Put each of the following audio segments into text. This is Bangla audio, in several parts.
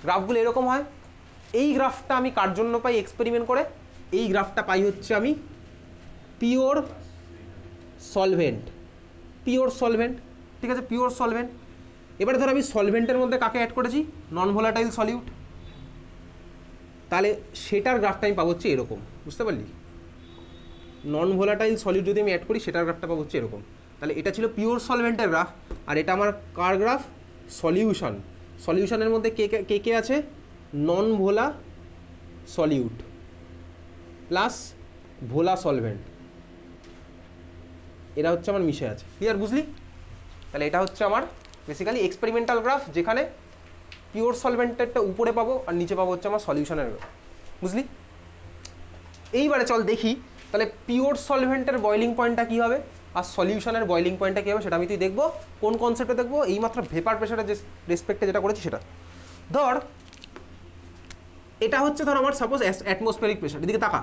গ্রাফগুলো এরকম হয়। এই গ্রাফটা আমি কার জন্য পাই এক্সপেরিমেন্ট করে, এই গ্রাফটা পাই হচ্ছে আমি পিওর সলভেন্ট, পিওর সলভেন্ট, ঠিক আছে, পিওর সলভেন্ট। এবারে ধর আমি সলভেন্টের মধ্যে কাকে অ্যাড করেছি, নন ভোলাটাইল সলিউট, তাহলে সেটার গ্রাফটা আমি পাবো হচ্ছে এরকম, বুঝতে পারলি? নন ভোলাটাইল সলিউট যদি আমি অ্যাড করি সেটার গ্রাফটা পাবো হচ্ছে এরকম। তাহলে এটা ছিল পিওর সলভেন্টের গ্রাফ, আর এটা আমার কার গ্রাফ, সলিউশন। সলিউশনের মধ্যে কে কে কে আছে, নন ভোলা সলিউট প্লাস ভোলা সলভেন্ট, এরা হচ্ছে আমার মিশে আছে। ক্লিয়ার, বুঝলি? তাহলে এটা হচ্ছে আমার বেসিক্যালি এক্সপেরিমেন্টাল গ্রাফ, যেখানে পিওর সলভেন্টেরটা উপরে পাবো আর নিচে পাবো হচ্ছে আমার সলিউশনের গ্রাফ, বুঝলি? এইবারে চল দেখি তাহলে পিওর সলভেন্টের বয়লিং পয়েন্টটা কী হবে আর সলিউশনের বয়লিং পয়েন্টটা কী হবে, সেটা আমি তুই দেখবো। কোন কনসেপ্টে দেখবো? এইমাত্র ভেপার প্রেশারের যে রেসপেক্টে যেটা করেছি সেটা। ধর এটা হচ্ছে, ধর আমার সাপোজ অ্যাটমসফেরিক প্রেশার, এদিকে তাকা,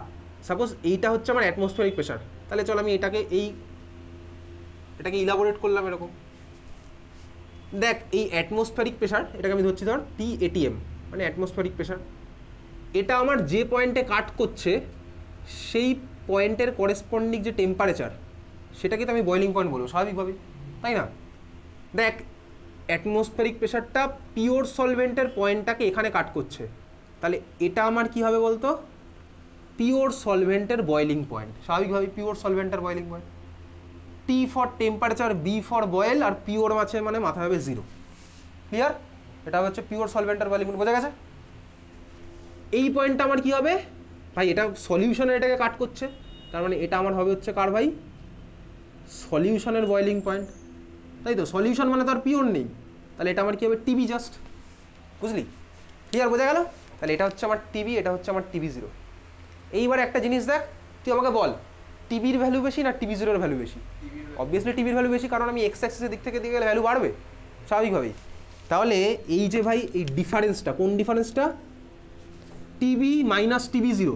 সাপোজ এইটা হচ্ছে আমার অ্যাটমসফেরিক প্রেশার। তাহলে চল আমি এটাকে ইলাবোরেট করলাম এরকম। দেখ এই অ্যাটমসফেরিক প্রেশার, এটাকে আমি ধরছি ধর TATM, মানে অ্যাটমসফেরিক প্রেশার। এটা আমার যে পয়েন্টে কাট করছে সেই পয়েন্টের করেসপন্ডিং যে টেম্পারেচার, সেটাকে তো আমি বয়লিং পয়েন্ট বলবো স্বাভাবিকভাবে, তাই না? দেখ অ্যাটমসফেরিক প্রেশারটা পিওর সলভেন্টের পয়েন্টটাকে এখানে কাট করছে, তাহলে এটা আমার কি হবে বলতো, পিওর সলভেন্টের বয়লিং পয়েন্ট, স্বাভাবিকভাবে পিওর সলভেন্টের boiling point. T for temperature, B for boil, আর পিওর আছে মানে মাথা হবে 0। ক্লিয়ার? এটা হচ্ছে পিওর সলভেন্টের বয়লিং পয়েন্ট, বোঝা গেছে? এই পয়েন্টটা আমার কি হবে ভাই, এটা সলিউশনে এটাকে কাট করছে, তার মানে এটা আমার হবে হচ্ছে কার ভাই, সলিউশনের বয়লিং পয়েন্ট, তাই তো? সলিউশন মানে তো আর পিওর নেই, তাহলে এটা আমার কি হবে, TB জাস্ট, বুঝলি? ক্লিয়ার, বোঝা গেল? তাহলে এটা হচ্ছে আমার TB, এটা হচ্ছে আমার TB0। এইবার একটা জিনিস দেখ, তুই আমাকে বল টিবির ভ্যালু বেশি না TB0-এর ভ্যালু বেশি? অবভিয়াসলি টিবির ভ্যালু বেশি, কারণ আমি এক্স অ্যাক্সিসের দিক থেকে দিয়ে গেলে ভ্যালু বাড়বে স্বাভাবিকভাবেই। তাহলে এই যে ভাই এই ডিফারেন্সটা, কোন ডিফারেন্সটা, TB মাইনাস TB0,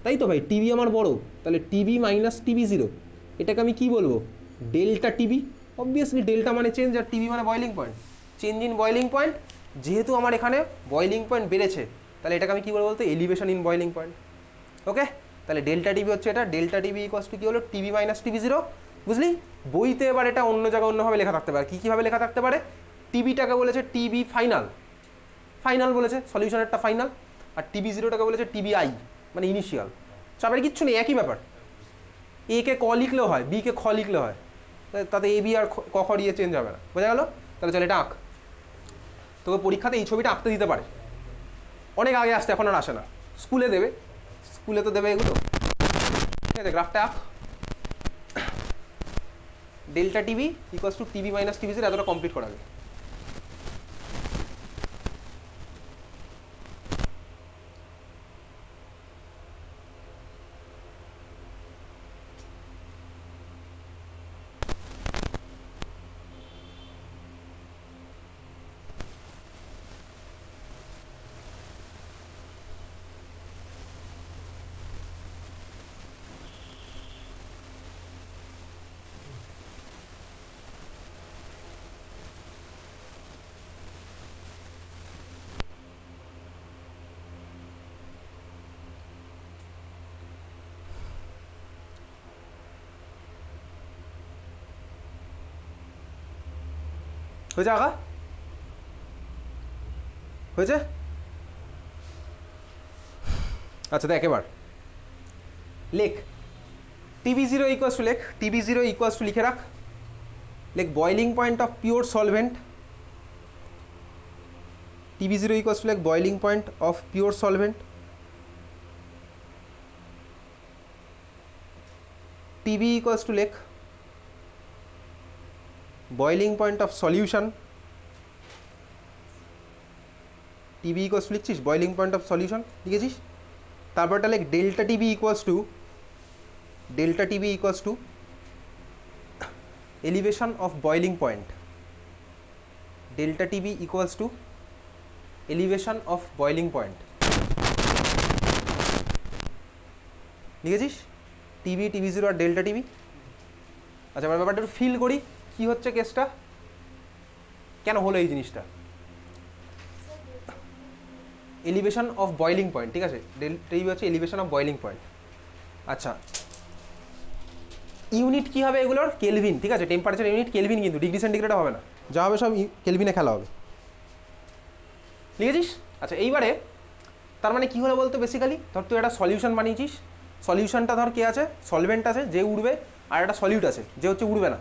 তাই তো ভাই? TB আমার বড়, তাহলে TB মাইনাস TB0, এটাকে আমি কি বলবো, ডেল্টা TB। অবভিয়াসলি ডেল্টা মানে চেঞ্জ আর TB মানে boiling point, change in boiling point. যেহেতু আমার এখানে বয়লিং পয়েন্ট বেড়েছে, তাহলে এটাকে আমি কী বলবো বলতে, elevation in boiling point. Okay, তাহলে ডেল্টা TB হচ্ছে এটা, ডেল্টা TB ইকুয়ালস টু কী হলো, TB মাইনাস TB0, বুঝলি? বইতে এবার এটা অন্য জায়গায় অন্যভাবে লেখা থাকতে পারে, কীভাবে লেখা থাকতে পারে, TBটাকে বলেছে TB ফাইনাল, ফাইনাল বলেছে, সলিউশনেরটা ফাইনাল, আর TB0টাকে বলেছে TBI মানে ইনিশিয়াল। চাপের কিচ্ছু নেই, একই ব্যাপার। এ কে ক লিখলেও হয়, বি কে খ লিখলেও হয়, তাতে AB আর ক খ দিয়ে চেঞ্জ হবে না, বোঝা গেল? তাহলে চল এটা আঁক, তোকে পরীক্ষাতে এই ছবিটা আঁকতে দিতে পারে, অনেক আগে আসতে, এখন আর আসে না, স্কুলে দেবে, স্কুলে তো দেবে এগুলো। ঠিক আছে, গ্রাফটা আঁক, delta TB equals two TB minus TB0, এতটা কমপ্লিট করা যাবে। হয়েছে আঁকা? হয়েছে? আচ্ছা দেখ এবার লেখ, TB0 ইকুয়ালস টু, লেখ TB0 ইকুয়ালস টু, লিখে রাখ, লেখ boiling point of pure solvent, TB0 equals to, লেখ boiling point of pure solvent, TB equals to, লেখ boiling point of solution, TB equals to লিখছিস, বয়লিং পয়েন্ট অফ সলিউশন লিখেছিস, তারপরটা লেখ delta TB equals to, delta TB equals to elevation of boiling point, delta TB equals to elevation of boiling point, লিখেছিস TB, TB0 আর ডেল্টা TB। আচ্ছা এবার ব্যাপারটা একটু ফিল করি, কী হচ্ছে কেসটা, কেন হলো এই জিনিসটা। এলিভেশন অফ বয়লিং পয়েন্ট, ঠিক আছে, ডেল্টা টিবি হচ্ছে এলিভেশন অফ বয়লিং পয়েন্ট। আচ্ছা ইউনিট কী হবে এগুলোর? কেলভিন, ঠিক আছে, টেম্পারেচার ইউনিট কেলভিন, কিন্তু ডিগ্রি সেন্টিগ্রেড হবে না, যা হবে সব কেলভিনে খেলা হবে, লিখেছিস? আচ্ছা এইবারে তার মানে কী হলো বলতো, বেসিক্যালি ধর তুই একটা সলিউশন বানিয়েছিস, সলিউশনটা ধর কে আছে, সলভেন্ট আছে যে উড়বে, আর একটা সলিউট আছে যে হচ্ছে উড়বে না,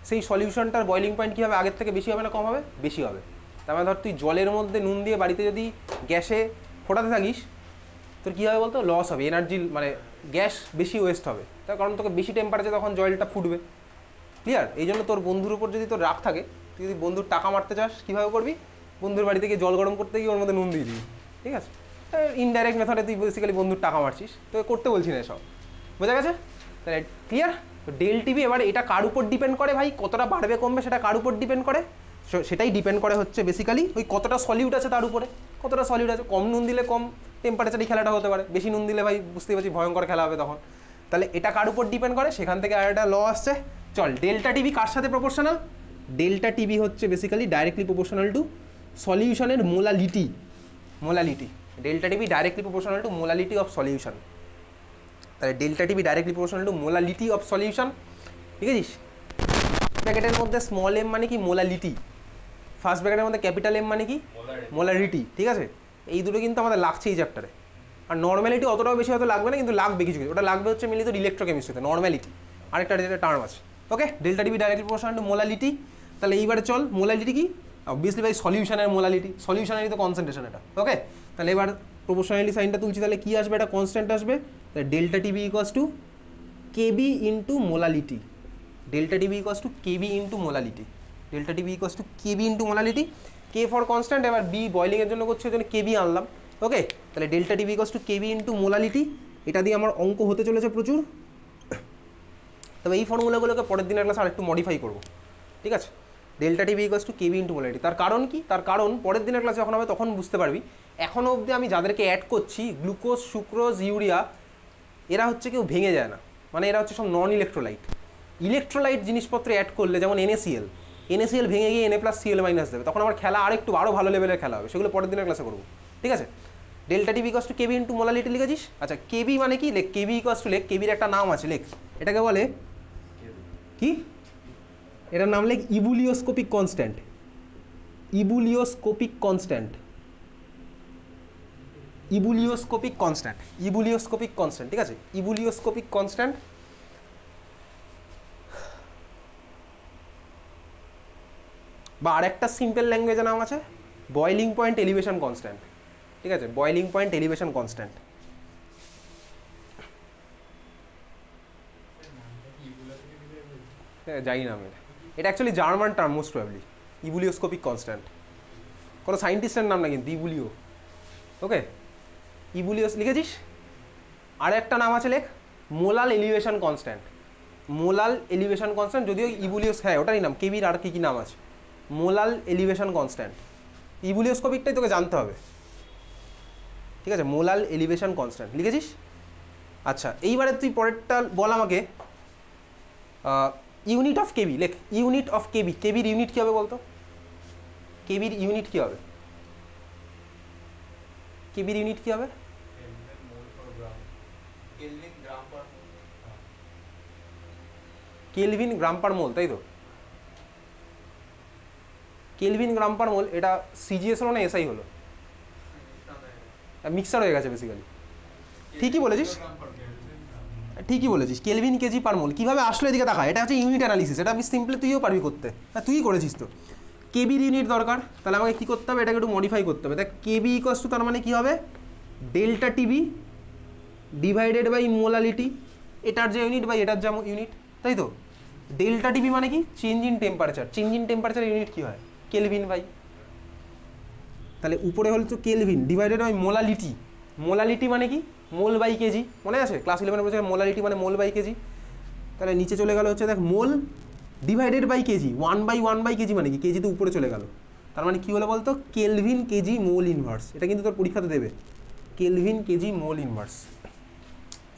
সেই সলিউশনটার বয়লিং পয়েন্ট কী হবে, আগের থেকে বেশি হবে না কম হবে? বেশি হবে। তার মানে ধর তুই জলের মধ্যে নুন দিয়ে বাড়িতে যদি গ্যাসে ফোটাতে থাকিস, তোর কী হবে বলতো, লস হবে, এনার্জি মানে গ্যাস বেশি ওয়েস্ট হবে, তার কারণ তোকে বেশি টেম্পারেচারে তখন জলটা ফুটবে, ক্লিয়ার? এই জন্য তোর বন্ধুর উপর যদি তোর রাগ থাকে, তুই যদি বন্ধুর টাকা মারতে চাস কীভাবে করবি, বন্ধুর বাড়িতে গিয়ে জল গরম করতে গিয়ে ওর মধ্যে নুন দিয়ে দিবি, ঠিক আছে, ইনডাইরেক্ট মেথডে তুই বেসিক্যালি বন্ধুর টাকা মারছিস, তো করতে বলছি না এসব, বোঝা গেছে? তাহলে ক্লিয়ার? তো ডেল টিবি এবার এটা কার উপর ডিপেন্ড করে ভাই, কতটা বাড়বে কমবে সেটা কার উপর ডিপেন্ড করে, সেটাই ডিপেন্ড করে হচ্ছে বেসিক্যালি ওই কতটা সলিউট আছে তার উপরে, কতটা সলিউট আছে, কম নুন দিলে কম টেম্পারেচারে খেলাটা হতে পারে, বেশি নুন দিলে ভাই বুঝতেই পারছি ভয়ঙ্কর খেলা হবে তখন। তাহলে এটা কার উপর ডিপেন্ড করে, সেখান থেকে আর একটা ল আসছে, চল ডেল্টা টিবি কার সাথে প্রপোর্শনাল, ডেল্টা টিবি হচ্ছে বেসিক্যালি ডাইরেক্টলি প্রপোর্শনাল টু সলিউশনের molality, molality, delta TB directly proportional to molality of solution, তাহলে delta TB directly proportional to molality of solution, ঠিক আছে? ব্র্যাকেটের মধ্যে স্মল এম মানে কি, মোলালিটি, ফার্স্ট ব্র্যাকেটের মধ্যে ক্যাপিটাল এম মানে কি, মোলারিটি, ঠিক আছে? এই দুটো কিন্তু আমাদের লাগছে এই চ্যাপ্টারে, আর নর্মালিটি অতটাও বেশি হয়তো লাগবে না, কিন্তু লাগবে কিছু কিছু, ওটা লাগবে হচ্ছে মিলিত ইলেকট্রোকেমিস্ট্রিতে, নর্মালিটি আরেকটা যেটা টার্ম আছে, okay? Delta TB directly proportional to molality, তাহলে এইবারে চল মোলালিটি কি, অবভিয়াসলি ভাই সলিউশনের মোলালিটি, সলিউশনেরই তো কনসেন্ট্রেশন এটা, ওকে? তাহলে এবার প্রপোর্শনালিটি সাইনটা তুলছি, তাহলে কী আসবে, এটা কনস্ট্যান্ট আসবে, তাহলে delta TB equals to KB into molality, delta TB equals to KB into molality, delta TB equals to KB into molality, K for constant, এবার বি বয়লিংয়ের জন্য করছে ওই জন্য কেবি আনলাম, ওকে? তাহলে delta TB equals to KB into molality, এটা দিয়ে আমার অঙ্ক হতে চলেছে প্রচুর, তবে এই ফর্মুলাগুলোকে পরের দিনের ক্লাসে আরেকটু মডিফাই করবো, ঠিক আছে? Delta TB equals to KB into molality, তার কারণ কি, তার কারণ পরের দিনের ক্লাসে যখন হবে তখন বুঝতে পারবি, এখনও অবধি আমি যাদেরকে অ্যাড করছি গ্লুকোজ, সুক্রোজ, ইউরিয়া, এরা হচ্ছে কেউ ভেঙে যায় না, মানে এরা হচ্ছে সব নন ইলেকট্রোলাইট, ইলেকট্রোলাইট জিনিসপত্রে অ্যাড করলে যেমন NaCl, NaCl ভেঙে গিয়ে Na+Cl- দেবে, তখন আমার খেলা আরও ভালো লেভেলের খেলা হবে, সেগুলো পরের দিনের ক্লাসে করবো, ঠিক আছে? Delta TB equals to KB into molality লিখেছিস, আচ্ছা কেবি মানে কি, লেখ কেবি ইকুয়ালস টু, লেখ কেবির একটা নাম আছে, লেখ এটাকে বলে কি, এটার নাম লেখ ইবুলিওস্কোপিক কনস্ট্যান্ট, ইবুলিওস্কোপিক কনস্ট্যান্ট, ইবুলিওস্কোপিক কনস্ট্যান্ট, ইবুলিওস্কোপিক কনস্ট্যান্ট, ঠিক আছে? ইবুলিওস্কোপিক কনস্ট্যান্ট, বা আরেকটা সিম্পল ল্যাঙ্গুয়েজের নাম আছে বয়লিং পয়েন্ট এলিভেশন কনস্ট্যান্ট, ঠিক আছে? বয়লিং পয়েন্ট এলিভেশন কনস্ট্যান্ট, জানি না আমি, এটা actually German term most probably, ebullioscopic constant, কোনো সায়েন্টিস্টের নাম না কিন্তু, ইবুলিও, ওকে? ইবুলিওস লিখেছিস, আর একটা নাম আছে লেখ মোলাল এলিভেশন কনস্ট্যান্ট, মোলাল এলিভেশন কনস্ট্যান্ট, যদিও ইবুলিওস, হ্যাঁ ওটারই নাম, কেবির আর কী নাম আছে, মোলাল এলিভেশন কনস্ট্যান্ট, ইবুলিওস্কোপিকটাই তোকে জানতে হবে, ঠিক আছে? মোলাল এলিভেশন কনস্ট্যান্ট লিখেছিস, আচ্ছা এইবারে তুই পরেরটা বল আমাকে, ইউনিট অফ কেবি, লেখ ইউনিট অফ কেবি, কেবির ইউনিট কী হবে বলতো, কেবির ইউনিট কী হবে, কেবির ইউনিট কী হবে, কেলভিন গ্রাম পার মোল, তাই তো? কেলভিন গ্রাম পার মোল, এটা সিজিএস হলো না এসআই হলো, মিক্সার হয়ে গেছে বেসিক্যালি, ঠিকই বলেছিস, ঠিকই বলেছিস, কেলভিন কেজি পার মোল, কীভাবে আসলো এদিকে দেখা, এটা হচ্ছে ইউনিট অ্যানালিসিস, এটা আমি সিম্পলি তুইও পারবি করতে, হ্যাঁ তুই করেছিস তো, কেবির ইউনিট দরকার, তাহলে আমাকে কী করতে হবে, এটাকে একটু মডিফাই করতে হবে, দেখ কেবি ইকুয়ালস টু, তার মানে কী হবে, delta TB divided by molality, এটার যে ইউনিট বাই এটার যেমন ইউনিট, তাই তো? ডেল্টা টিবি মানে কি, change in temperature, change in temperature unit কী হয়, কেলভিন বাই, তাহলে উপরে হল তো kelvin divided by molality, molality মানে কি, মোল বাই কেজি, মনে আছে ক্লাস 11 বলছে মোলালিটি মানে মোল বাই কেজি, তাহলে নিচে চলে গেল হচ্ছে দেখ মোল ডিভাইডেড বাই কেজি, 1/1 কেজি মানে কি, কেজি তো উপরে চলে গেল, তার মানে কী হলো বলতো, কেলভিন কেজি মোল ইনভার্স, এটা কিন্তু তোর পরীক্ষাতে দেবে, kelvin KG mole inverse,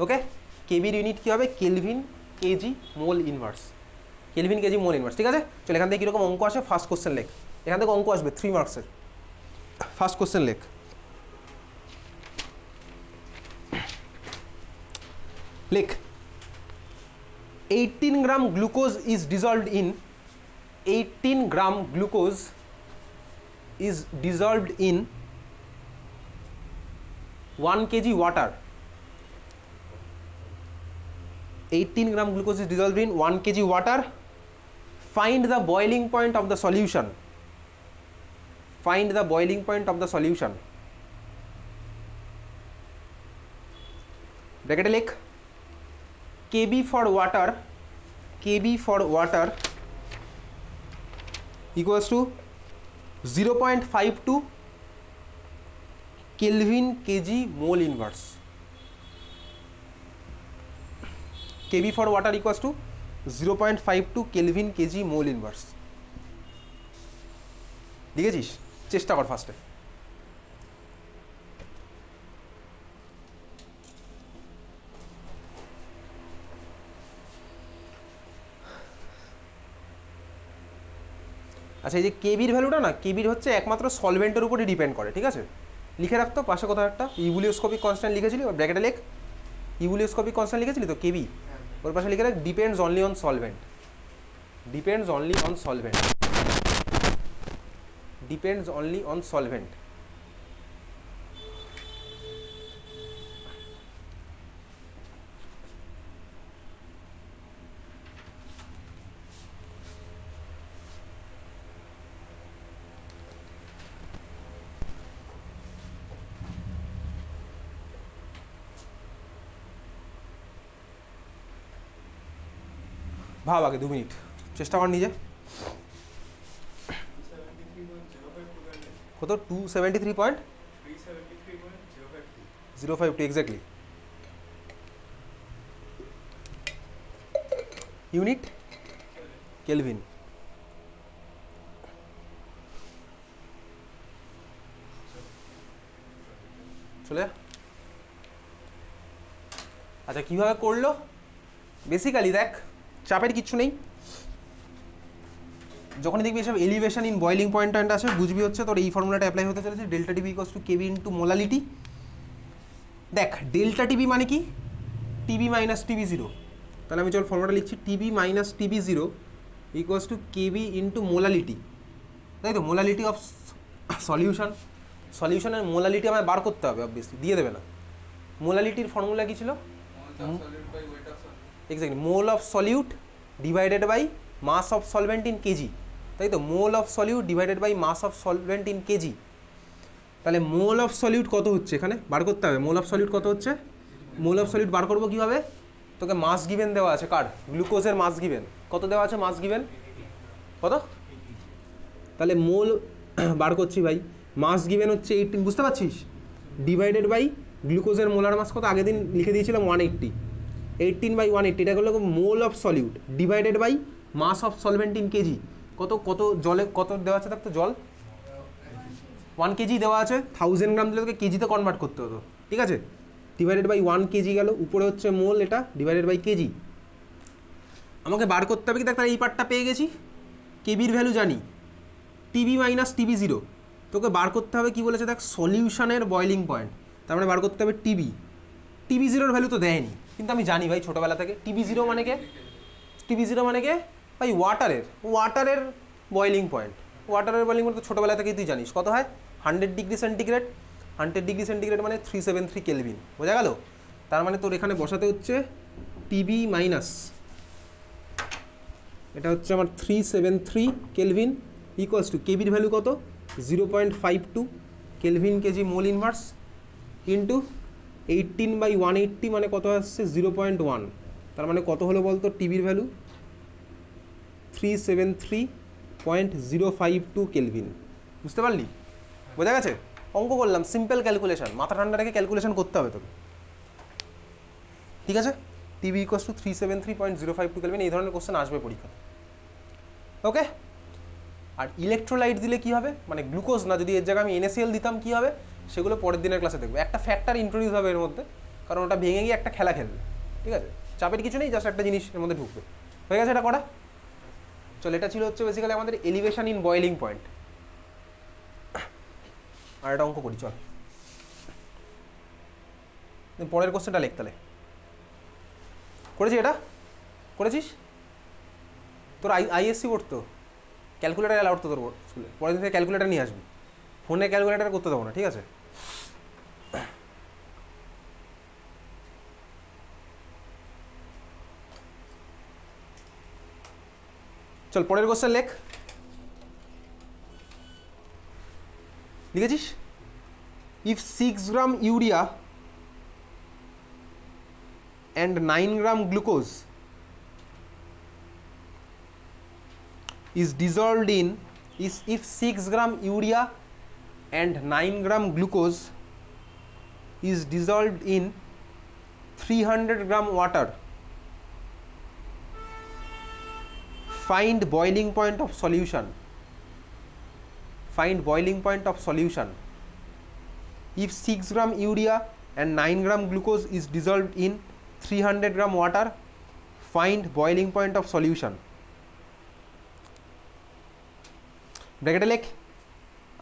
okay? কেবির ইউনিট কী হবে, kelvin KG mole inverse, kelvin KG mole inverse, ঠিক আছে? চল এখান থেকে কীরকম অঙ্ক আসে, ফার্স্ট কোশ্চেন লেখ, এখান থেকে অঙ্ক আসবে 3 মার্কসের, ফার্স্ট কোশ্চেন লেখ, লেখ 18 gram glucose is dissolved in 18 gram glucose is dissolved in 1 kg water. 18 gram glucose is dissolved in 1 kg water. Find the boiling point of the solution. Find the boiling point of the solution. Bracket লিখ kb for water, kb for water equals to 0.52 Kelvin kg mole inverse. kb for water equals to 0.52 Kelvin kg mole inverse. লিখেছিস? চেষ্টা কর ফার্স্টে। আচ্ছা, এই যে কেবির ভ্যালুটা না, কেবির হচ্ছে একমাত্র সলভেন্টের উপরে ডিপেন্ড করে, ঠিক আছে? লিখে রাখতো পাশে কোথাও একটা ইবুলিওস্কোপিক কনস্ট্যান্ট লিখেছিলি, ব্র্যাকেটে লেখ ইবুলিওস্কোপিক কনস্ট্যান্ট লিখেছিলি তো কেবি, ওর পাশে লিখে রাখ depends only on solvent, depends only on solvent, depends only on solvent. ভাব আগে 2 মিনিট, চেষ্টা কর নিজে। কত? 273.052 এক্স্যাক্টলি। Unit kelvin. চলে। আচ্ছা, কিভাবে করলো? বেসিক্যালি দেখ, চাপের কিচ্ছু নেই। যখনই দেখবি এসব এলিভেশন ইন বয়েলিং পয়েন্ট আছে, বুঝবি হচ্ছে তোর এই ফর্মুলাটা অ্যাপ্লাই হতে চলেছে, delta TB equals to KB into molality. দেখ, ডেল্টা টিবি মানে কি? TB minus TB zero. তাহলে আমি চল ফর্মুলাটা লিখছি, TB minus TB zero equals to KB into molality, তাই তো? মোলালিটি অফ সলিউশন, সলিউশনের মোলালিটি আমায় বার করতে হবে, অবভিয়াসলি দিয়ে দেবে না। মোলালিটির ফর্মুলা কি ছিল? Exactly, mole of solute divided by mass of solvent in kg, তাই তো? Mole of solute divided by mass of solvent in kg. তাহলে মোল অফ সলিউট কত হচ্ছে এখানে বার করতে হবে। মোল অফ সলিউট কত হচ্ছে? মোল অফ সলিউট বার করবো কীভাবে? তোকে মাস গিভেন দেওয়া আছে, কার? গ্লুকোজের মাস গিভেন কত দেওয়া আছে? মাস গিভেন কত? তাহলে মোল বার করছি ভাই, মাস গিভেন হচ্ছে 18, বুঝতে পারছিস? ডিভাইডেড বাই গ্লুকোজের মোলার মাস কত? আগের দিন লিখে দিয়েছিলাম 180, 18/180, এটা হলো mole of solute divided by mass of solvent in kg. কত কত জলে কত দেওয়া আছে? থাকতো জল 1 কেজি দেওয়া আছে, 1000 গ্রাম দিলে তোকে কেজিতে কনভার্ট করতে হতো, ঠিক আছে? ডিভাইডেড বাই 1 কেজি গেল, উপরে হচ্ছে মোল, এটা ডিভাইডেড বাই কেজি। আমাকে বার করতে হবে কি? দেখ, তাহলে এই পার্টটা পেয়ে গেছি, কেবির ভ্যালু জানি, টিবি মাইনাস টিবি জিরো। তোকে বার করতে হবে কি বলেছে দেখ, সলিউশনের বয়েলিং পয়েন্ট, তার মানে বার করতে হবে টিবি। টিবি জিরোর ভ্যালু তো দেয়নি, কিন্তু আমি জানি ভাই ছোটোবেলা থেকে টিবি জিরো মানে কে? টিবি জিরো মানে কে ভাই? ওয়াটারের বয়েলিং পয়েন্ট। ওয়াটারের বয়েলিং পয়েন্ট তো ছোটোবেলা থেকেই তুই জানিস কত হয়? 100 ডিগ্রি সেন্টিগ্রেড। 100 ডিগ্রি সেন্টিগ্রেড মানে 373 কেলভিন, বোঝা গেল? তার মানে তোর এখানে বসাতে হচ্ছে টিবি মাইনাস, এটা হচ্ছে আমার 373 কেলভিন ইকুয়ালস টু কেবির ভ্যালু কত? 0.52 kelvin KG mole inverse into 18/180 মানে কত আসছে? 0.1। তার মানে কত হলো বলতো টিবির ভ্যালু? 373.052 কেলভিন। বুঝতে পারলি? বোঝা গেছে? অঙ্ক করলাম, সিম্পল ক্যালকুলেশন, মাথা ঠান্ডা রেখে ক্যালকুলেশন করতে হবে তোকে, ঠিক আছে? টিবি ইকুয়ালস টু 373.052 কেলভিন, এই ধরনের কোশ্চেন আসবে পরীক্ষা, ওকে? আর ইলেকট্রোলাইট দিলে কি হবে, মানে গ্লুকোজ না, যদি এর জায়গায় আমি NaCl দিতাম কি হবে, সেগুলো পরের দিনের ক্লাসে দেখবো। একটা ফ্যাক্টর ইন্ট্রোডিউস হবে এর মধ্যে, কারণ ওটা ভেঙে গিয়ে একটা খেলা খেলবে, ঠিক আছে? চাপের কিছু নেই, জাস্ট একটা জিনিস এর মধ্যে ঢুকবে। হয়ে গেছে এটা করা? চল, এটা ছিল হচ্ছে বেসিক্যালি আমাদের এলিভেশন ইন বয়েলিং পয়েন্ট। আর একটা অঙ্ক করি, চল পরের কোশ্চেনটা লেখ তাহলে। করেছি এটা? করেছিস? তোর আইএসসি বোর্ড তো, ক্যালকুলেটার অ্যালাউড তো তোর স্কুলে, পরের দিন থেকে ক্যালকুলেটার নিয়ে আসবি, ফোনে ক্যালকুলেটার করতে দেবো না, ঠিক আছে? চল পরের কোশ্চেন লেখ। লিখেছিস? If 6 gram urea and 9 gram glucose is dissolved in if 6 gram urea and 9 gram glucose is dissolved in 300 gram water, find boiling point of solution. Find boiling point of solution. If 6 gram urea and 9 gram glucose is dissolved in 300 gram water, find boiling point of solution. ব্র্যাকেটে লেখ।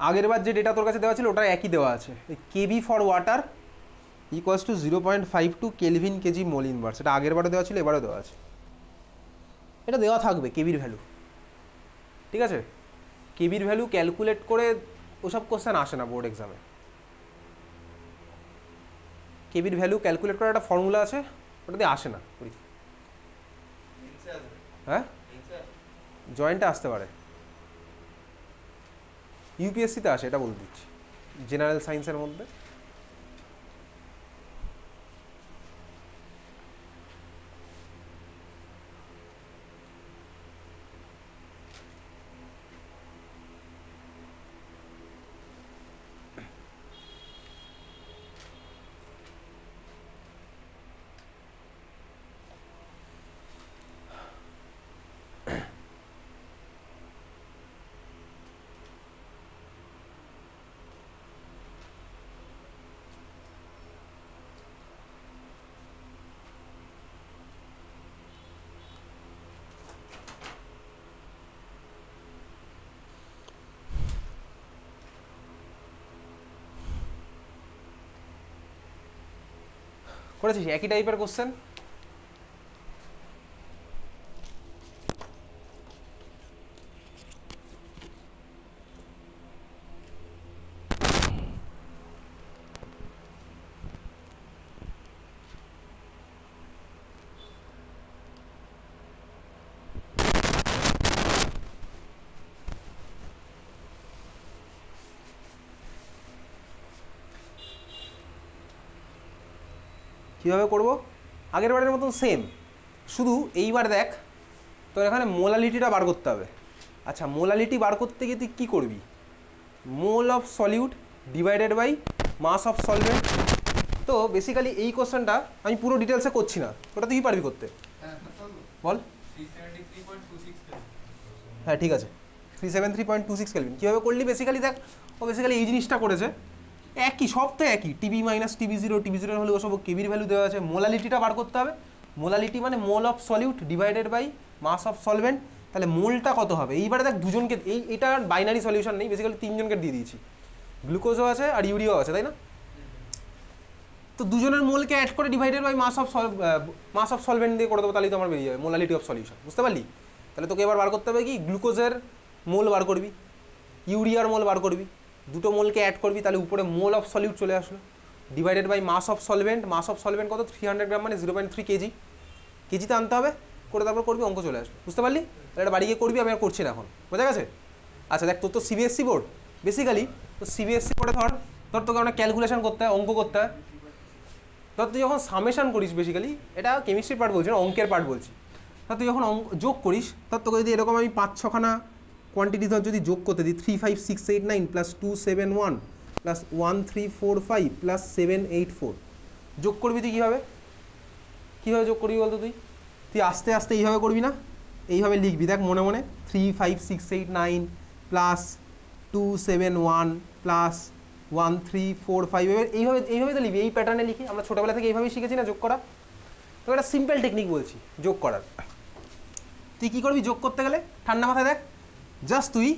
আগের বার যে ডেটা তোর কাছে দেওয়া ছিল ওটা একই দেওয়া আছে, KB for water equals to 0.52 kelvin KG mole inverse. এটা আগের বারে দেওয়া ছিল, এবারও দেওয়া আছে, এটা দেওয়া থাকবে কেবির ভ্যালু, ঠিক আছে? কেবির ভ্যালু ক্যালকুলেট করে ওসব কোশ্চেন আসে না বোর্ড এক্সামে। কেবির ভ্যালু ক্যালকুলেট করার একটা ফর্মুলা আছে, ওটা দিয়ে আসে না পরীক্ষা। হ্যাঁ, জয়েন্টে আসতে পারে, ইউপিএসসিতে আসে, এটা বলে দিচ্ছি, জেনারেল সায়েন্সের মধ্যে। করেছিস একই টাইপের কোশ্চেন? কীভাবে করবো? আগের বারের মতন সেম, শুধু এইবার দেখ তোর এখানে মোলালিটিটা বার করতে হবে। আচ্ছা, মোলালিটি বার করতে গিয়ে তুই কী করবি? Mole of solute divided by mass of solvent. তো বেসিক্যালি এই কোশ্চেনটা আমি পুরো ডিটেলসে করছি না, ওটা তুই পারবি করতে, বল। হ্যাঁ ঠিক আছে, 373.26 কেলভিন। কীভাবে করলি? বেসিক্যালি দেখ, ও বেসিক্যালি এই জিনিসটা করেছে, একই, সব তো একই, টিবি মাইনাস টিবি জিরো হলে ওসব কেবির ভ্যালু দেওয়া আছে। মোলালিটিটা বার করতে হবে, মোলালিটি মানে mole of solute divided by mass of solvent. তাহলে মোলটা কত হবে? এইবারে দেখ দুজনকে, এটা বাইনারি সলিউশন নেই, বেসিক্যালি তিনজনকে দিয়ে দিয়েছি, গ্লুকোজও আছে আর ইউরিয়াও আছে, তাই না? তো দুজনের মোলকে অ্যাড করে divided by mass of solvent দিয়ে করে দেবো, তাহলেই তো আমার বেরিয়ে যাবে মোলালিটি অফ সলিউশন। বুঝতে পারলি? তাহলে তোকে এবার বার করতে হবে কি, গ্লুকোজের মোল বার করবি, ইউরিয়ার মোল বার করবি, দুটো মোলকে অ্যাড করবি, তাহলে উপরে মোল অফ সলিউট চলে আসলো, divided by mass of solvent. Mass of solvent কত? 300 গ্রাম মানে 0.3 কেজি, কেজিতে আনতে হবে, করে তারপর করবি, অঙ্ক চলে আসবে। বুঝতে পারলি? তাহলে এটা বাড়ি গিয়ে করবি, আমি আর করছি না এখন, বোঝা গেছে? আচ্ছা দেখ, তোর তো সিবিএসসি বোর্ড, বেসিক্যালি তো সিবিএসসি বোর্ডে ধর তোকে অনেক ক্যালকুলেশন করতে হয়, অঙ্ক করতে হয়। ধর তুই যখন সামেশন করিস, বেসিক্যালি এটা কেমিস্ট্রির পার্ট বলছি না, অঙ্কের পার্ট বলছি। ধর তুই যখন যোগ করিস, ধর তোকে যদি এরকম আমি 5-6খানা কোয়ান্টিটি ধর যদি যোগ করতে দিই, 3, 5, 6, 8, 9 প্লাস 2, 7, 1 প্লাস 1, 3, 4, 5 প্লাস 7, 8, 4, যোগ করবি তুই কীভাবে? কীভাবে যোগ করবি বলতো? তুই আস্তে আস্তে এইভাবে করবি না, এইভাবে লিখবি, দেখ মনে মনে 3, 5, 6, 8, 9 প্লাস 2, 7, 1 প্লাস 1, 3, 4, 5, এইভাবে তো লিখবি, এই প্যাটার্নে লিখি। আমরা ছোটোবেলা থেকে এইভাবেই শিখেছি না যোগ করা। তো একটা সিম্পল টেকনিক বলছি যোগ করার। তুই কী করবি যোগ করতে গেলে? ঠান্ডা মাথায় দেখ, জাস্ট তুই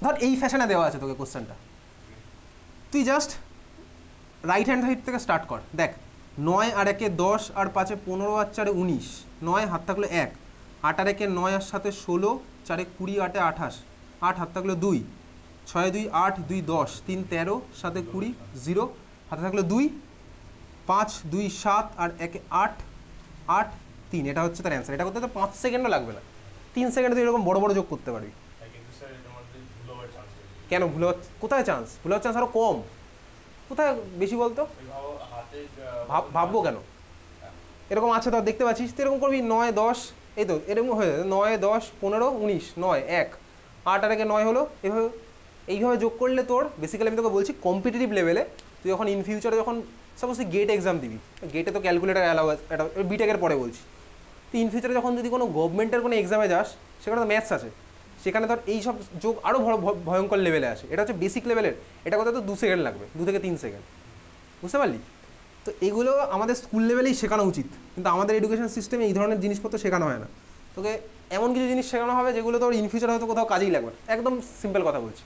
ধর এই ফ্যাশনে দেওয়া আছে তোকে কোশ্চেনটা, তুই জাস্ট রাইট হ্যান্ড সাইড থেকে স্টার্ট কর। দেখ 9 আর 1 10 আর 5 15 আর 4 19, 9 হাত থাকলো 1, 8 আর 1 9 আর 7 16, 4 20 8 28, 8 হাত থাকলো 2, 6 2 8 2 10, 3 13, 7 20 0, হাতে থাকলো 2, 5 2 7 আর 1 8, 8 3, এটা হচ্ছে তার অ্যান্সার। এটা করতে তো 5 সেকেন্ডও লাগবে না, 3 সেকেন্ডে তুই এরকম বড় বড় যোগ করতে পারবি। কেন ভুল হচ্ছে? কোথায় চান্স? ভুল হওয়ার চান্স আরো কম, কোথায় বেশি বলতো? ভাববো কেন, এরকম আছে তো দেখতে পাচ্ছিস, তুই এরকম করবি 9 10, এই তো এরকম হয়ে যাবে 9 10 15 19, 9 1 8 আর 1 9 হলো। এভাবে এইভাবে যোগ করলে তোর বেসিক্যালি আমি তোকে বলছি কম্পিটিটিভ লেভেলে তুই যখন ইন ফিউচারে যখন সাপোজ তুই গেট এক্সাম দিবি, গেটে তো ক্যালকুলেটার অ্যালাউ আছে, এটা বিটেকের পরে বলছি, তুই ইন ফিউচারে যখন যদি কোনো গভর্নমেন্টের কোনো এক্সামে যাস, সেখানে তো ম্যাথস আছে, সেখানে ধর এই সব যোগ আরও ভয়ঙ্কর লেভেলে আসে। এটা হচ্ছে বেসিক লেভেলের, এটা করতে তো 2 সেকেন্ড লাগবে, 2 থেকে 3 সেকেন্ড, বুঝতে পারলি? তো এগুলো আমাদের স্কুল লেভেলেই শেখানো উচিত, কিন্তু আমাদের এডুকেশন সিস্টেমে এই ধরনের জিনিসপত্র শেখানো হয় না। তোকে এমন কিছু জিনিস শেখানো হবে যেগুলো তোর ইন ফিউচার হয়তো কোথাও কাজেই লাগবে না, একদম সিম্পল কথা বলছি,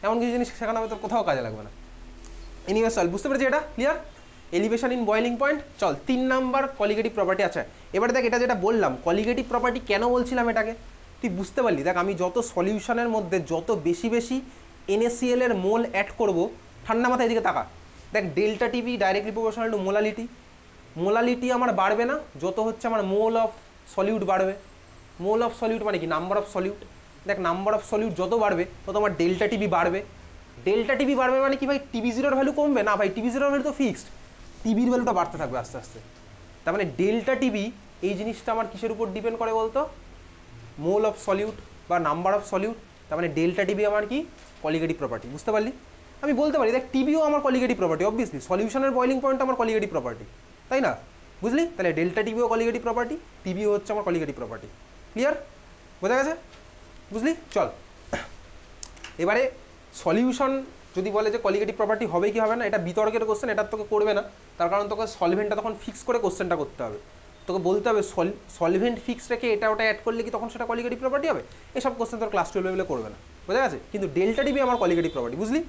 এমন কিছু জিনিস শেখানো হবে তোর কোথাও কাজে লাগবে না। এনিওয়ে চল, বুঝতে পেরেছি এটা clear? Elevation in boiling point. চল 3 নাম্বার কলিগেটিভ প্রপার্টি আছে। এবার দেখ এটা যেটা বললাম কলিগেটিভ প্রপার্টি কেন বলছিলাম এটাকে, তুই বুঝতে পারলি? দেখ আমি যত সলিউশনের মধ্যে যত বেশি বেশি NaCl এর মোল অ্যাড করব, ঠান্ডা মাথায় এদিকে তাকা, দেখ delta TV directly proportional to molality, molality আমার বাড়বে না যত হচ্ছে আমার মোল অফ সলিউট বাড়বে। মোল অফ সলিউট মানে কি? Number of solute. দেখ নাম্বার অফ সলিউট যত বাড়বে তত আমার ডেল্টা টিভি বাড়বে। ডেল্টা টিভি বাড়বে মানে কি ভাই? টিভি জিরোর ভ্যালু কমবে না ভাই, টিভি জিরোর ভ্যালু তো ফিক্সড, টিভির ভ্যালুটা বাড়তে থাকবে আস্তে আস্তে। তার মানে ডেল্টা টিভি এই জিনিসটা আমার কিসের উপর ডিপেন্ড করে বলতো? মোল অফ সলিউট বা নাম্বার অফ সলিউট। তার মানে ডেল্টা টিভি আমার কি? কলিগেটিভ প্রপার্টি, বুঝতে পারলি? আমি বলতে পারি দেখ টিভিও আমার কলিগেটিভ প্রপার্টি, অবভিয়াসলি সলিউশনের বয়েলিং পয়েন্ট আমার কলিগেটিভ প্রপার্টি, তাই না? বুঝলি? তাহলে ডেল্টা টিভিও কলিগেটিভ প্রপার্টি, টিভিও হচ্ছে আমার কলিগেটিভ প্রপার্টি। ক্লিয়ার? বোঝা গেছে? বুঝলি? চল এবারে সলিউশন যদি বলে যে কলিগেটিভ প্রপার্টি হবে কি হবে না, এটা বিতর্কের কোশ্চেন, এটা তোকে করবে না, তার কারণ তোকে সলভেন্টটা তখন ফিক্স করে কোশ্চেনটা করতে হবে। তোকে বলতে হবে সলভেন্ট ফিক্স রেখে এটা ওটা অ্যাড করলে কি তখন সেটা কলিগেটিভ প্রপার্টি হবে? এসব কোশ্চেন তোর ক্লাস 12 লেভেলে করবে না, বোঝা গেছে? কিন্তু ডেল্টা টিভি আমার কলিগেটিভ প্রপার্টি, বুঝলি?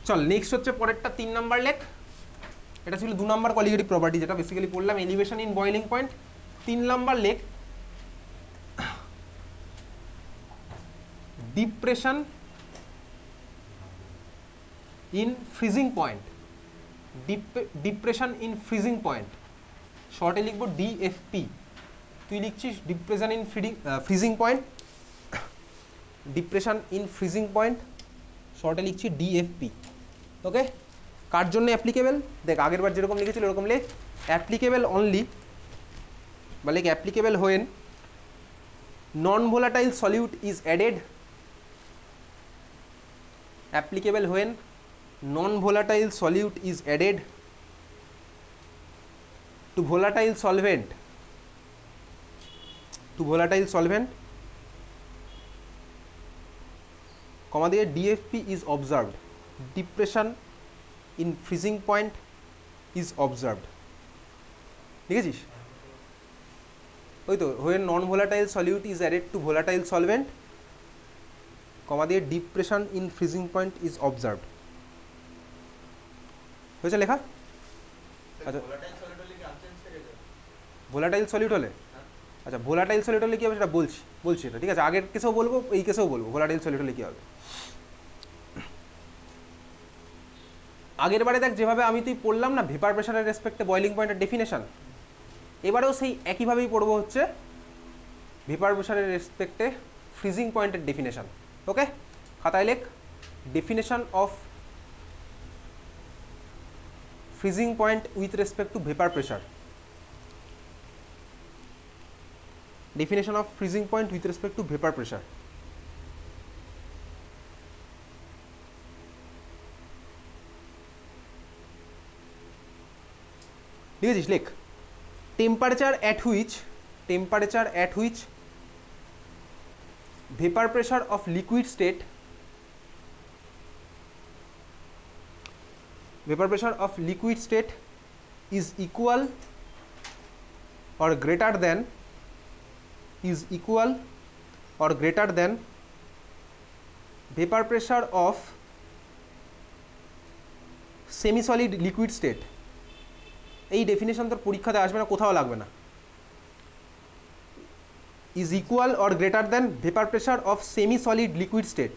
চল নেক্সট হচ্ছে পরেরটা 3 নাম্বার লেখ। এটা ছিল 2 নাম্বার কলিগেটিভ প্রপার্টি, যেটা বেসিক্যালি পড়লাম elevation in boiling point. 3 number লেখ depression in freezing point. Depression in freezing point, শর্টে লিখবো ডিএফপি। তুই লিখছিস depression in freezing point, depression in freezing point, শর্টে লিখছি ডিএফপি। ওকে, কার জন্য অ্যাপ্লিকেবল? দেখ আগের বার যেরকম লিখেছিল এরকম লেখ, অ্যাপ্লিকেবল অনলি বা লেখ applicable when non volatile solute is added, applicable when non-volatile solute is added to volatile solvent, comma দিয়ে DFP is observed, depression in freezing point is observed। লিখেছিস? ওই তো when non-volatile solute is added to volatile solvent, comma দিয়ে depression in freezing point is observed। হয়েছে লেখা? আচ্ছা ভোলাটাইল সলিউট হলে, আচ্ছা ভোলাটাইল সলিউট হলে কী হবে সেটা বলছি এটা, ঠিক আছে? আগের কেসেও বলবো, এই কেসেও বলবো ভোলাটাইল সলিউট হলে কী হবে। আগের বারে দেখ যেভাবে আমি তুই পড়লাম না ভেপার প্রেশারের রেসপেক্টে বয়েলিং পয়েন্টের ডেফিনেশন, এবারেও সেই একইভাবেই পড়বো হচ্ছে ভেপার প্রেশারের রেসপেক্টে ফ্রিজিং পয়েন্টের ডেফিনেশন। ওকে, খাতায় লেখ definition of freezing point with respect to vapor pressure, definition of freezing point with respect to vapor pressure। লিখেছিস? লেখ temperature at which vapor pressure of liquid state, vapor pressure of liquid state is equal or greater than vapor pressure of semi solid liquid state, এই ডেফিনেশন তোর পরীক্ষাতে আসবে না, কোথাও লাগবে না। Is equal or greater than vapour pressure of semi solid liquid state.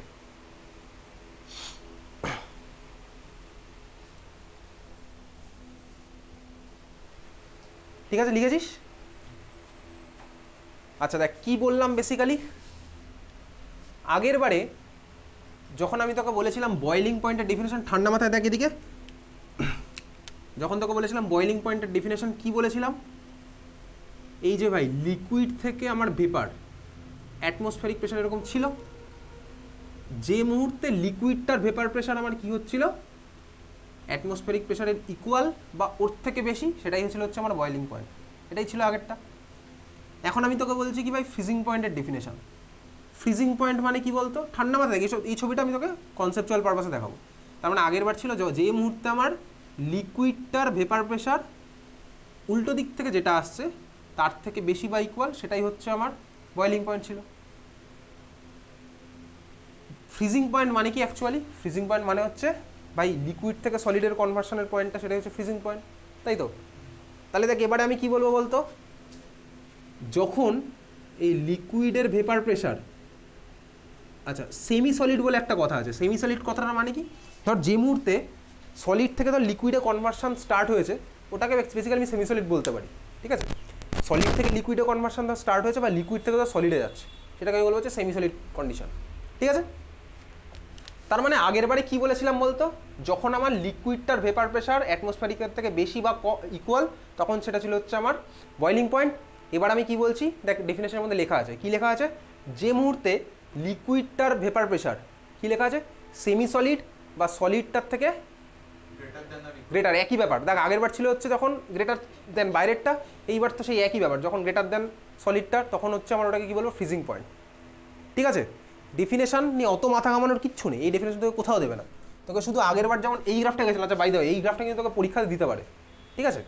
ঠিক আছে, লিখেছিস? আচ্ছা দেখ কি বললাম বেসিক্যালি, আগের বারে যখন আমি তোকে বলেছিলাম বয়েলিং পয়েন্টের ডেফিনেশন, ঠান্ডা মাথায় দেখ এদিকে, যখন তোকে বলেছিলাম বয়েলিং পয়েন্টের ডেফিনেশন কি বলেছিলাম, এই যে ভাই লিকুইড থেকে আমার ভেপার অ্যাটমসফেরিক প্রেশার এরকম ছিল, যে মুহূর্তে লিকুইডটার ভেপার প্রেশার আমার কি হচ্ছিল, অ্যাটমসফেরিক প্রেশারের ইকুয়াল বা ওর থেকে বেশি, সেটাই হচ্ছে আমার বয়েলিং পয়েন্ট। এটাই ছিল আগেরটা। এখন আমি তোকে বলছি কি ভাই ফ্রিজিং পয়েন্টের ডেফিনেশন। ফ্রিজিং পয়েন্ট মানে কি বলতো, ঠান্ডা মাথায় দেখ, এই ছবিটা আমি তোকে কনসেপচুয়াল পারপাসে দেখাবো। তার মানে আগের বার ছিল যে মুহূর্তে আমার লিকুইডটার ভেপার প্রেশার উল্টো দিক থেকে যেটা আসছে তার থেকে বেশি বা ইকুয়াল, সেটাই হচ্ছে আমার বয়েলিং পয়েন্ট ছিল। ফ্রিজিং পয়েন্ট মানে কি অ্যাকচুয়ালি, ফ্রিজিং পয়েন্ট মানে হচ্ছে ভাই লিকুইড থেকে সলিডের কনভার্সনের পয়েন্টটা, সেটাই হচ্ছে ফ্রিজিং পয়েন্ট, তাই তো? তাহলে দেখ এবারে আমি কি বলবো বলতো, যখন এই লিকুইডের ভেপার প্রেশার, আচ্ছা সেমি সলিড বলে একটা কথা আছে, সেমি সলিড কথাটা মানে কি, ধর যে মুহূর্তে সলিড থেকে ধর লিকুইডে কনভার্সন স্টার্ট হয়েছে, ওটাকে বেসিক্যালি আমি সেমি সলিড বলতে পারি। ঠিক আছে, সলিড থেকে লিকুইডে কনভার্সন ধর স্টার্ট হয়েছে বা লিকুইড থেকে ধর সলিডে যাচ্ছে, সেটাকে আমি বলবো হচ্ছে সেমি সলিড কন্ডিশন। ঠিক আছে, তার মানে আগের বারে কি বলেছিলাম বলতো, যখন আমার লিকুইডটার ভেপার প্রেশার অ্যাটমসফেরিকের থেকে বেশি বা ইকুয়াল, তখন সেটা ছিল হচ্ছে আমার বয়েলিং পয়েন্ট। এবার আমি কি বলছি দেখ, ডেফিনেশনের মধ্যে লেখা আছে, কি লেখা আছে, যে মুহূর্তে লিকুইডটার ভেপার প্রেশার কি লেখা আছে, সেমি সলিড বা সলিডটার থেকে গ্রেটার, একই ব্যাপার। দেখ আগের বার ছিল হচ্ছে যখন গ্রেটার দেন বাইরেরটা, এইবার তো সেই একই ব্যাপার, যখন গ্রেটার দেন সলিডটার তখন হচ্ছে আমার ওটাকে কি বলবো, ফ্রিজিং পয়েন্ট। ঠিক আছে, ডেফিনেশন নিয়ে অত মাথা ঘামানোর কিচ্ছু নেই, এই ডেফিনেশন তোকে কোথাও দেবে না, তোকে শুধু আগের বার যেমন এই গ্রাফটা গেছিল, আচ্ছা বাই দ্য ওয়ে এই গ্রাফটা কিন্তু তোকে পরীক্ষাতে দিতে পারে। ঠিক আছে,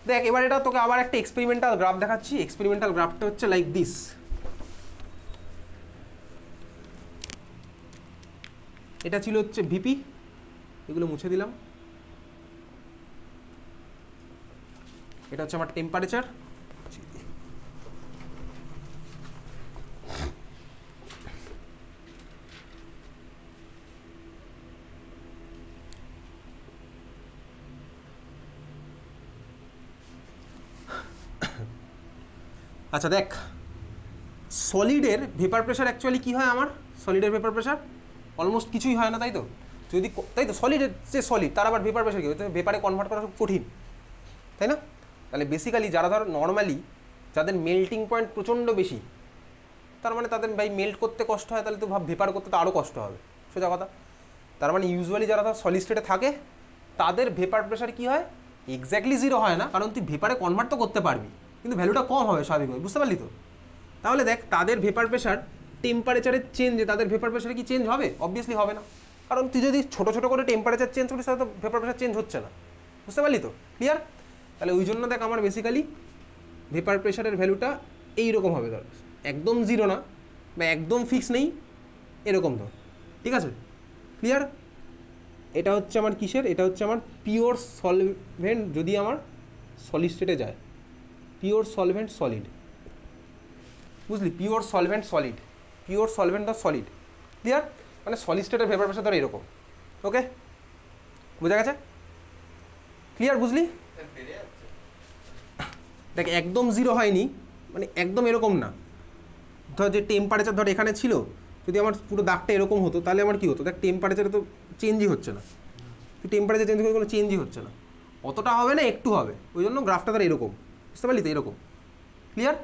দেখ এবার এটা তোকে আবার একটা এক্সপেরিমেন্টাল গ্রাফ দেখাচ্ছি। এক্সপেরিমেন্টাল গ্রাফটা হচ্ছে লাইক দিস, এটা ছিল হচ্ছে ভিপি, এগুলো মুছে দিলাম, এটা হচ্ছে আমার টেম্পারেচার, আচ্ছা দেখ সলিডের ভেপার প্রেশার অ্যাকচুয়ালি কী হয়, আমার সলিডের ভেপার প্রেশার অলমোস্ট কিছুই হয় না, তাই তো? যদি তাই তো, সলিডের যে সলিড তার আবার ভেপার প্রেশার কী হয়, ভেপারে কনভার্ট করা খুব কঠিন, তাই না? তাহলে বেসিক্যালি যারা ধর নর্মালি যাদের মেল্টিং পয়েন্ট প্রচণ্ড বেশি, তার মানে তাদের ভাই মেল্ট করতে কষ্ট হয়, তাহলে তো ভাব ভেপার করতে তো আরও কষ্ট হবে, সোজা কথা। তার মানে ইউজুয়ালি যারা ধর সলিড স্টেটে থাকে তাদের ভেপার প্রেশার কী হয়, এক্স্যাক্টলি জিরো হয় না, কারণ তুই ভেপারে কনভার্ট তো করতে পারবি, কিন্তু ভ্যালুটা কম হবে স্বাভাবিকভাবে, বুঝতে পারলি তো? তাহলে দেখ তাদের ভেপার প্রেশার টেম্পারেচারের চেঞ্জে তাদের ভেপার প্রেশারে কি চেঞ্জ হবে? অবভিয়াসলি হবে না, কারণ তুই যদি ছোটো ছোটো করে টেম্পারেচার চেঞ্জ করিস তাহলে তো ভেপার প্রেশার চেঞ্জ হচ্ছে না, বুঝতে পারলি তো? ক্লিয়ার? তাহলে ওই জন্য দেখ আমার বেসিক্যালি ভেপার প্রেশারের ভ্যালুটা এইরকম হবে, ধর একদম জিরো না বা একদম ফিক্স নেই, এরকম ধর। ঠিক আছে, ক্লিয়ার? এটা হচ্ছে আমার কিসের, এটা হচ্ছে আমার পিওর সলভেন্ট যদি আমার সলিড স্টেটে যায়, পিওর সলভেন্ট সলিড, বুঝলি? Pure solvent solid, pure solvent ধর সলিড, ক্লিয়ার? মানে সলিড স্টেটের ভেপার প্রেশার ধর এরকম, ওকে বোঝা গেছে? ক্লিয়ার, বুঝলি? দেখ একদম জিরো হয়নি, মানে একদম এরকম না, ধর যে টেম্পারেচার ধর এখানে ছিল, যদি আমার পুরো দাগটা এরকম হতো তাহলে আমার কী হতো, দেখ টেম্পারেচারে তো চেঞ্জই হচ্ছে না, তুই টেম্পারেচার চেঞ্জ করে কোনো চেঞ্জই হচ্ছে না, অতটা হবে না একটু হবে, ওই জন্য গ্রাফটা ধর এরকম, বুঝতে পারলি তো? এরকম, ক্লিয়ার?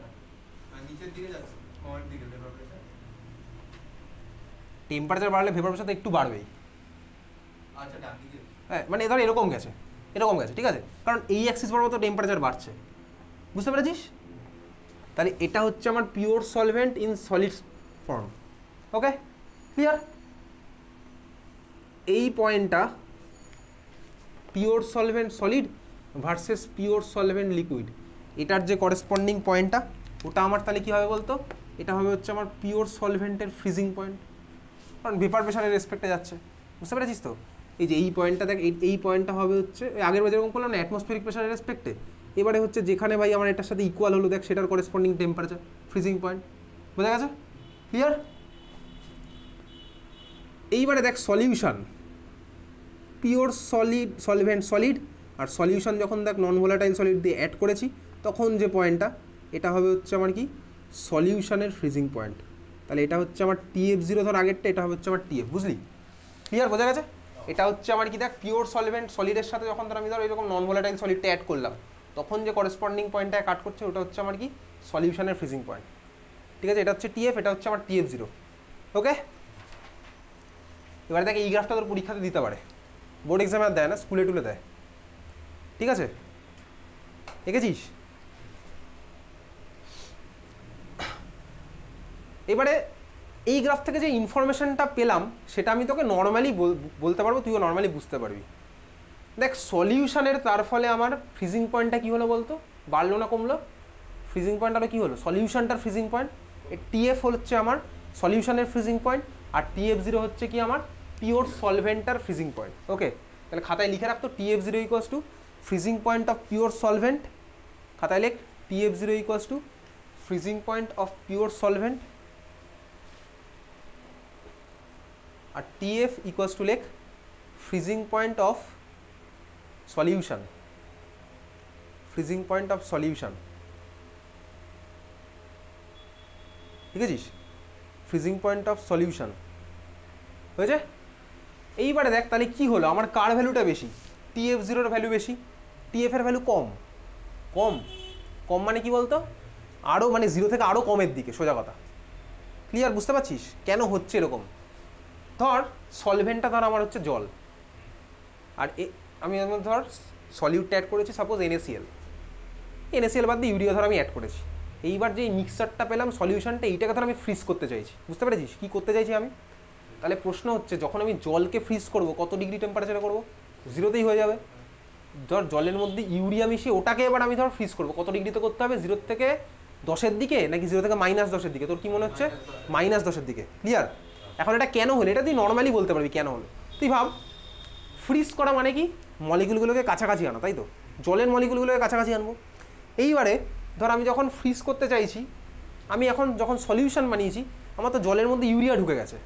টেম্পারেচার বাড়লে ভেপার প্রেশার তো একটু বাড়বেই, হ্যাঁ মানে ধর এরকম গেছে, এরকম গেছে, ঠিক আছে, কারণ এই অ্যাক্সিস বরাবর তো টেম্পারেচার বাড়ছে, বুঝতে পেরেছিস? তাহলে এটা হচ্ছে আমার pure solvent in solid foam, okay clear? এই পয়েন্টটা pure solvent solid versus pure solvent liquid, এটার যে করেসপন্ডিং পয়েন্টটা ওটা আমার তাহলে কী হবে বলতো, এটা হবে হচ্ছে আমার পিওর সলভেন্টের ফ্রিজিং পয়েন্ট, কারণ ভেপার প্রেশারের রেসপেক্টে যাচ্ছে, বুঝতে পেরেছিস তো? এই যে এই পয়েন্টটা দেখ, এই পয়েন্টটা হবে হচ্ছে আগের বার যেরকম করলাম না অ্যাটমসফিয়ারিক প্রেশারের রেসপেক্টে, এবারে হচ্ছে যেখানে ভাই আমার এটার সাথে ইকুয়াল হলো দেখ সেটার করেসপন্ডিং টেম্পারেচার, ফ্রিজিং পয়েন্ট। বোঝা গেছে? ক্লিয়ার? এইবারে দেখ solution, pure solid solvent solid, আর সলিউশন যখন দেখ নন ভোলাটাইল সলিড দিয়ে অ্যাড করেছি তখন যে পয়েন্টটা, এটা হবে হচ্ছে আমার কি সলিউশনের ফ্রিজিং পয়েন্ট। তাহলে এটা হচ্ছে আমার TF0 ধর আগেরটা, এটা হচ্ছে আমার TF, বুঝলি? ক্লিয়ার? বোঝা গেছে? এটা হচ্ছে আমার কি দেখ পিওর সলভেন্ট সলিডের সাথে যখন ধর আমি ধর এরকম নন ভোলাটাইল সলিডটা অ্যাড করলাম তখন যে করেসপন্ডিং পয়েন্টটা কাট করছে ওটা হচ্ছে আমার কি সলিউশনের ফ্রিজিং পয়েন্ট। ঠিক আছে? এটা হচ্ছে TF, এটা হচ্ছে আমার TF0। ওকে, এবার দেখ এই গ্রাফটা তোর পরীক্ষাতে দিতে পারে, বোর্ড এক্সামে আর দেয় না, স্কুলে টুলে দেয়। ঠিক আছে? দেখেছিস? এবারে এই গ্রাফ থেকে যে ইনফরমেশনটা পেলাম সেটা আমি তোকে নর্মালি বলতে পারবো, তুইও নর্মালি বুঝতে পারবি। দেখ সলিউশনের তার ফলে আমার ফ্রিজিং পয়েন্টটা কী হলো বলতো, বাড়লো না কমলো? ফ্রিজিং পয়েন্ট আরও কী হলো, সলিউশনটার ফ্রিজিং পয়েন্ট। TF হচ্ছে আমার সলিউশনের ফ্রিজিং পয়েন্ট, আর TF0 হচ্ছে কি আমার পিওর সলভেন্টার ফ্রিজিং পয়েন্ট। ওকে, তাহলে খাতায় লিখে রাখতো TF0 equals to freezing point of pure solvent, খাতায় লেখ TF0 equals to freezing point of pure solvent, আর TF ইকুয়ালস টু লেখ freezing point of solution, freezing point of solution. ঠিক আছে? ফ্রিজিং পয়েন্ট অফ সলিউশন হয়েছে। এইবারে দেখ তাহলে কি হলো, আমার কার ভ্যালুটা বেশি, TF0 ভ্যালু বেশি, TF এর ভ্যালু কম। কম কম মানে কি বলতো, আরও মানে 0 থেকে আরও কমের দিকে, সোজা কথা। ক্লিয়ার? বুঝতে পারছিস কেন হচ্ছে এরকম? ধর সলভেন্টটা ধর আমার হচ্ছে জল, আর আমি ধর সলিউটটা অ্যাড করেছি সাপোজ NaCl বাদ দিয়ে ইউরিয়া ধর আমি অ্যাড করেছি। এইবার যে মিক্সারটা পেলাম সলিউশনটা, এইটাকে ধর আমি ফ্রিজ করতে চাইছি। বুঝতে পেরেছিস কী করতে চাইছি আমি? তাহলে প্রশ্ন হচ্ছে যখন আমি জলকে ফ্রিজ করব কত ডিগ্রি টেম্পারেচারে করব? 0তেই হয়ে যাবে। ধর জলের মধ্যে ইউরিয়া মিশিয়ে ওটাকে এবার আমি ধর ফ্রিজ করবো, কত ডিগ্রিতে করতে হবে? 0 থেকে 10-এর দিকে নাকি 0 থেকে -10-এর দিকে? তোর কি মনে হচ্ছে? -10-এর দিকে। ক্লিয়ার? এখন এটা কেন হলো, এটা তুই নর্মালি বলতে পারবি কেন হলো। তুই ভাব, ফ্রিজ করা মানে কি, মলিকুলগুলোকে কাছাকাছি আনা, তাই তো? জলের মলিকুলগুলোকে কাছাকাছি আনবো। এইবারে ধর আমি যখন ফ্রিজ করতে চাইছি, আমি এখন যখন সলিউশন বানিয়েছি আমার তো জলের মধ্যে ইউরিয়া ঢুকে গেছে।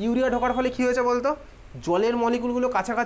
ইউরিয়া ঢোকার ফলে কী হয়েছে বলতো, জলের মলিকুলগুলো কাছাকাছি